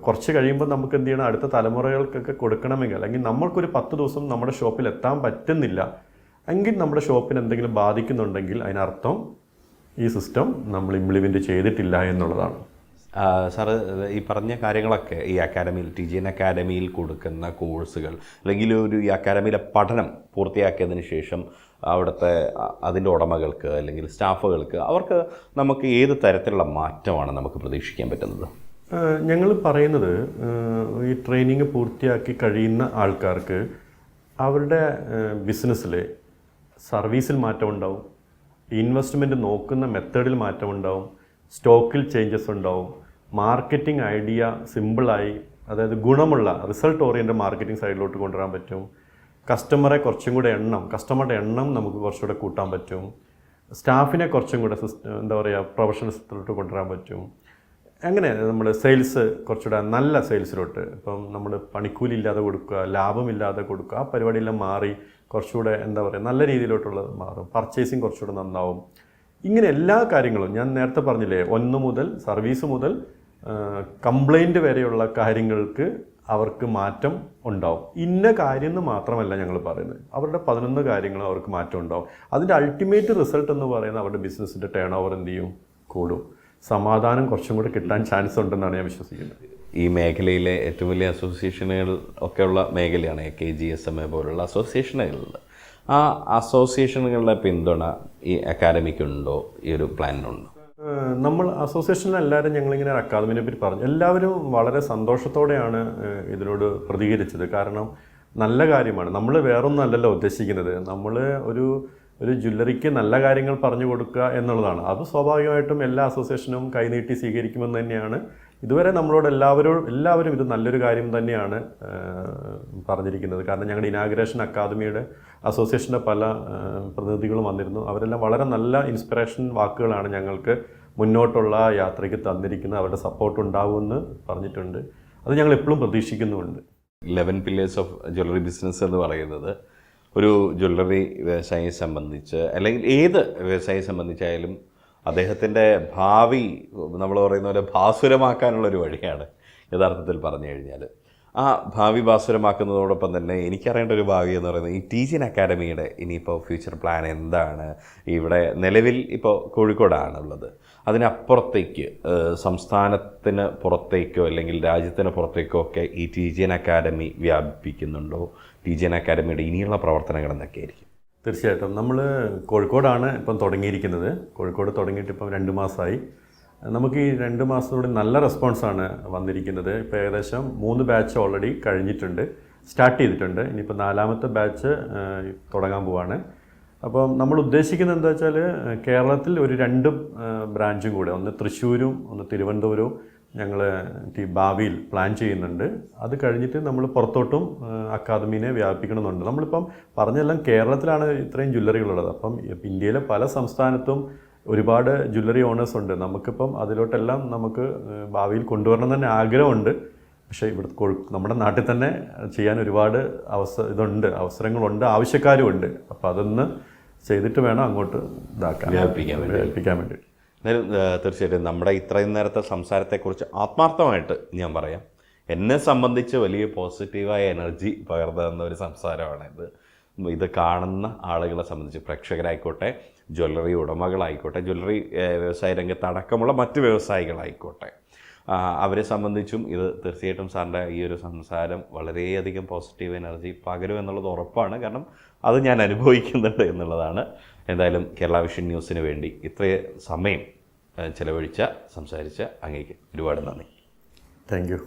കുറച്ച് കഴിയുമ്പോൾ നമുക്ക് എന്ത് ചെയ്യണം, അടുത്ത തലമുറകൾക്കൊക്കെ കൊടുക്കണമെങ്കിൽ, അല്ലെങ്കിൽ നമ്മൾക്കൊരു 10 ദിവസം നമ്മുടെ ഷോപ്പിൽ എത്താൻ പറ്റുന്നില്ല എങ്കിൽ നമ്മുടെ ഷോപ്പിന് എന്തെങ്കിലും ബാധിക്കുന്നുണ്ടെങ്കിൽ അതിനർത്ഥം ഈ സിസ്റ്റം നമ്മൾ ഇംപ്ലിമെൻറ്റ് ചെയ്തിട്ടില്ല എന്നുള്ളതാണ്. സാറ് ഈ പറഞ്ഞ കാര്യങ്ങളൊക്കെ ഈ അക്കാഡമിയിൽ TGN അക്കാഡമിയിൽ കൊടുക്കുന്ന കോഴ്സുകൾ അല്ലെങ്കിൽ ഈ അക്കാഡമിയിലെ പഠനം പൂർത്തിയാക്കിയതിന് ശേഷം അവിടുത്തെ അതിൻ്റെ ഉടമകൾക്ക് അല്ലെങ്കിൽ സ്റ്റാഫുകൾക്ക് അവർക്ക് നമുക്ക് ഏത് തരത്തിലുള്ള മാറ്റമാണ് നമുക്ക് പ്രതീക്ഷിക്കാൻ പറ്റുന്നത്? ഞങ്ങൾ പറയുന്നത്, ഈ ട്രെയിനിങ് പൂർത്തിയാക്കി കഴിയുന്ന ആൾക്കാർക്ക് അവരുടെ ബിസിനസ്സിൽ സർവീസിൽ മാറ്റമുണ്ടാവും, ഇൻവെസ്റ്റ്മെൻറ്റ് നോക്കുന്ന മെത്തേഡിൽ മാറ്റമുണ്ടാവും, സ്റ്റോക്കിൽ ചേഞ്ചസ് ഉണ്ടാവും, മാർക്കറ്റിംഗ് ഐഡിയ സിമ്പിളായി, അതായത് ഗുണമുള്ള റിസൾട്ട് ഓറിയൻറ്റഡ് മാർക്കറ്റിംഗ് സൈഡിലോട്ട് കൊണ്ടുവരാൻ പറ്റും. കസ്റ്റമറുടെ എണ്ണം നമുക്ക് കുറച്ചുകൂടെ കൂട്ടാൻ പറ്റും. സ്റ്റാഫിനെ കുറച്ചും കൂടെ പ്രൊഫഷണൽ സിസ്റ്റത്തിലോട്ട് കൊണ്ടുവരാൻ പറ്റും. അങ്ങനെ നമ്മൾ സെയിൽസ് കുറച്ചുകൂടെ നല്ല സെയിൽസിലോട്ട്, ഇപ്പം നമ്മൾ പണിക്കൂലി ഇല്ലാതെ കൊടുക്കുക, ലാഭമില്ലാതെ കൊടുക്കുക, ആ പരിപാടിയെല്ലാം മാറി കുറച്ചുകൂടെ നല്ല രീതിയിലോട്ടുള്ളത് മാറും. പർച്ചേസിങ് കുറച്ചുകൂടെ നന്നാവും. ഇങ്ങനെ എല്ലാ കാര്യങ്ങളും ഞാൻ നേരത്തെ പറഞ്ഞില്ലേ, 1 മുതൽ സർവീസ് മുതൽ കംപ്ലൈൻറ്റ് വരെയുള്ള കാര്യങ്ങൾക്ക് അവർക്ക് മാറ്റം ഉണ്ടാവും. ഇന്ന കാര്യം എന്ന് മാത്രമല്ല ഞങ്ങൾ പറയുന്നത്, അവരുടെ 11 കാര്യങ്ങളും അവർക്ക് മാറ്റം ഉണ്ടാവും. അതിൻ്റെ അൾട്ടിമേറ്റ് റിസൾട്ട് എന്ന് പറയുന്നത് അവരുടെ ബിസിനസ്സിൻ്റെ ടേൺ ഓവർ എന്ത് ചെയ്യും, കൂടും. സമാധാനം കുറച്ചും കൂടി കിട്ടാൻ ചാൻസ് ഉണ്ടെന്നാണ് ഞാൻ വിശ്വസിക്കുന്നത്. ഈ മേഖലയിലെ ഏറ്റവും വലിയ അസോസിയേഷനുകൾ ഒക്കെയുള്ള മേഖലയാണ് KGSMA പോലുള്ള അസോസിയേഷനുകളുണ്ട്. ആ അസോസിയേഷനുകളുടെ പിന്തുണ ഈ അക്കാഡമിക്കുണ്ടോ, ഈ ഒരു പ്ലാനിനുണ്ടോ? നമ്മൾ അസോസിയേഷനിൽ എല്ലാവരും ഞങ്ങളിങ്ങനെ അക്കാദമിനെ പറ്റി പറഞ്ഞു, എല്ലാവരും വളരെ സന്തോഷത്തോടെയാണ് ഇതിനോട് പ്രതികരിച്ചത്. കാരണം നല്ല കാര്യമാണ്, നമ്മൾ വേറൊന്നല്ലല്ലോ ഉദ്ദേശിക്കുന്നത്, നമ്മൾ ഒരു ജ്വല്ലറിക്ക് നല്ല കാര്യങ്ങൾ പറഞ്ഞു കൊടുക്കുക എന്നുള്ളതാണ്. അത് സ്വാഭാവികമായിട്ടും എല്ലാ അസോസിയേഷനും കൈനീട്ടി സ്വീകരിക്കുമെന്ന് തന്നെയാണ് ഇതുവരെ നമ്മളോട് എല്ലാവരും ഇത് നല്ലൊരു കാര്യം തന്നെയാണ് പറഞ്ഞിരിക്കുന്നത്. കാരണം ഞങ്ങളുടെ ഇനാഗുറേഷൻ അക്കാദമിയുടെ അസോസിയേഷൻ്റെ പല പ്രതിനിധികളും വന്നിരുന്നു. അവരെല്ലാം വളരെ നല്ല ഇൻസ്പിറേഷൻ വാക്കുകളാണ് ഞങ്ങൾക്ക് മുന്നോട്ടുള്ള യാത്രയ്ക്ക് തന്നിരിക്കുന്നത്. അവരുടെ സപ്പോർട്ട് ഉണ്ടാവുമെന്ന് പറഞ്ഞിട്ടുണ്ട്. അത് ഞങ്ങൾ എപ്പോഴും പ്രതീക്ഷിക്കുന്നുമുണ്ട്. 11 പില്ലേഴ്സ് ഓഫ് ജ്വല്ലറി ബിസിനസ് എന്ന് പറയുന്നത് ഒരു ജ്വല്ലറി വ്യവസായിയെ സംബന്ധിച്ച് അല്ലെങ്കിൽ ഏത് വ്യവസായിയെ സംബന്ധിച്ചായാലും അദ്ദേഹത്തിൻ്റെ ഭാവി നമ്മൾ പറയുന്ന പോലെ ഭാസുരമാക്കാനുള്ളൊരു വഴിയാണ് യഥാർത്ഥത്തിൽ പറഞ്ഞു കഴിഞ്ഞാൽ. ആ ഭാവി ഭാസുരമാക്കുന്നതോടൊപ്പം തന്നെ എനിക്കറിയേണ്ട ഒരു ഭാവി എന്ന് പറയുന്നത് ഈ ടീച്ചിങ് അക്കാഡമിയുടെ ഇനിയിപ്പോൾ ഫ്യൂച്ചർ പ്ലാൻ എന്താണ്? ഇവിടെ നിലവിൽ ഇപ്പോൾ കോഴിക്കോടാണുള്ളത്, അതിനപ്പുറത്തേക്ക് സംസ്ഥാനത്തിന് പുറത്തേക്കോ അല്ലെങ്കിൽ രാജ്യത്തിന് പുറത്തേക്കോ ഒക്കെ ഈ ടീച്ചിങ് അക്കാഡമി വ്യാപിപ്പിക്കുന്നുണ്ടോ? ടീച്ചിങ് അക്കാഡമിയുടെ ഇനിയുള്ള പ്രവർത്തനങ്ങൾ എന്തൊക്കെയായിരിക്കും? തീർച്ചയായിട്ടും നമ്മൾ കോഴിക്കോടാണ് ഇപ്പം തുടങ്ങിയിരിക്കുന്നത്. കോഴിക്കോട് തുടങ്ങിയിട്ട് ഇപ്പം 2 മാസമായി. നമുക്ക് ഈ 2 മാസത്തോടെ നല്ല റെസ്പോൺസാണ് വന്നിരിക്കുന്നത്. ഇപ്പോൾ ഏകദേശം 3 ബാച്ച് ഓൾറെഡി കഴിഞ്ഞിട്ടുണ്ട്, സ്റ്റാർട്ട് ചെയ്തിട്ടുണ്ട്. ഇനിയിപ്പോൾ 4ാമത്തെ ബാച്ച് തുടങ്ങാൻ പോവാണ്. അപ്പം നമ്മൾ ഉദ്ദേശിക്കുന്നത് എന്താ വെച്ചാൽ കേരളത്തിൽ ഒരു 2 ബ്രാഞ്ചും കൂടെ, ഒന്ന് തൃശ്ശൂരും ഒന്ന് തിരുവനന്തപുരവും ഞങ്ങൾ ഭാവിയിൽ പ്ലാൻ ചെയ്യുന്നുണ്ട്. അത് കഴിഞ്ഞിട്ട് നമ്മൾ പുറത്തോട്ടും അക്കാദമീനെ വ്യാപിപ്പിക്കണമെന്നുണ്ട്. നമ്മളിപ്പം പറഞ്ഞെല്ലാം കേരളത്തിലാണ് ഇത്രയും ജ്വല്ലറികളുള്ളത്. അപ്പം ഇന്ത്യയിലെ പല സംസ്ഥാനത്തും ഒരുപാട് ജ്വല്ലറി ഓണേഴ്സ് ഉണ്ട്. നമുക്കിപ്പം അതിലോട്ടെല്ലാം നമുക്ക് ഭാവിയിൽ കൊണ്ടുവരണം തന്നെ ആഗ്രഹമുണ്ട്. പക്ഷേ ഇവിടെ നമ്മുടെ നാട്ടിൽ തന്നെ ചെയ്യാൻ ഒരുപാട് അവസരങ്ങളുണ്ട്, ആവശ്യക്കാരുമുണ്ട്. അപ്പോൾ അതൊന്ന് ചെയ്തിട്ട് വേണം അങ്ങോട്ട് വ്യാപിപ്പിക്കാൻ വേണ്ടി. എന്നാലും തീർച്ചയായിട്ടും നമ്മുടെ ഇത്രയും നേരത്തെ സംസാരത്തെക്കുറിച്ച് ആത്മാർത്ഥമായിട്ട് ഞാൻ പറയാം, എന്നെ സംബന്ധിച്ച് വലിയ പോസിറ്റീവായ എനർജി പകർന്നുന്ന ഒരു സംസാരമാണ് ഇത് കാണുന്ന ആളുകളെ സംബന്ധിച്ച്, പ്രേക്ഷകരായിക്കോട്ടെ, ജ്വല്ലറി ഉടമകളായിക്കോട്ടെ, ജ്വല്ലറി വ്യവസായ രംഗത്ത് അടക്കമുള്ള മറ്റ് വ്യവസായികളായിക്കോട്ടെ, അവരെ സംബന്ധിച്ചും ഇത് തീർച്ചയായിട്ടും സാറിൻ്റെ ഈ ഒരു സംസാരം വളരെയധികം പോസിറ്റീവ് എനർജി പകരും എന്നുള്ളത് ഉറപ്പാണ്. കാരണം അത് ഞാൻ അനുഭവിക്കുന്നുണ്ട് എന്നുള്ളതാണ്. എന്തായാലും കേരള വിഷൻ ന്യൂസിന് വേണ്ടി ഇത്രയും സമയം സംസാരിച്ച അങ്ങേക്ക് ഒരുപാട് നന്ദി. Thank you.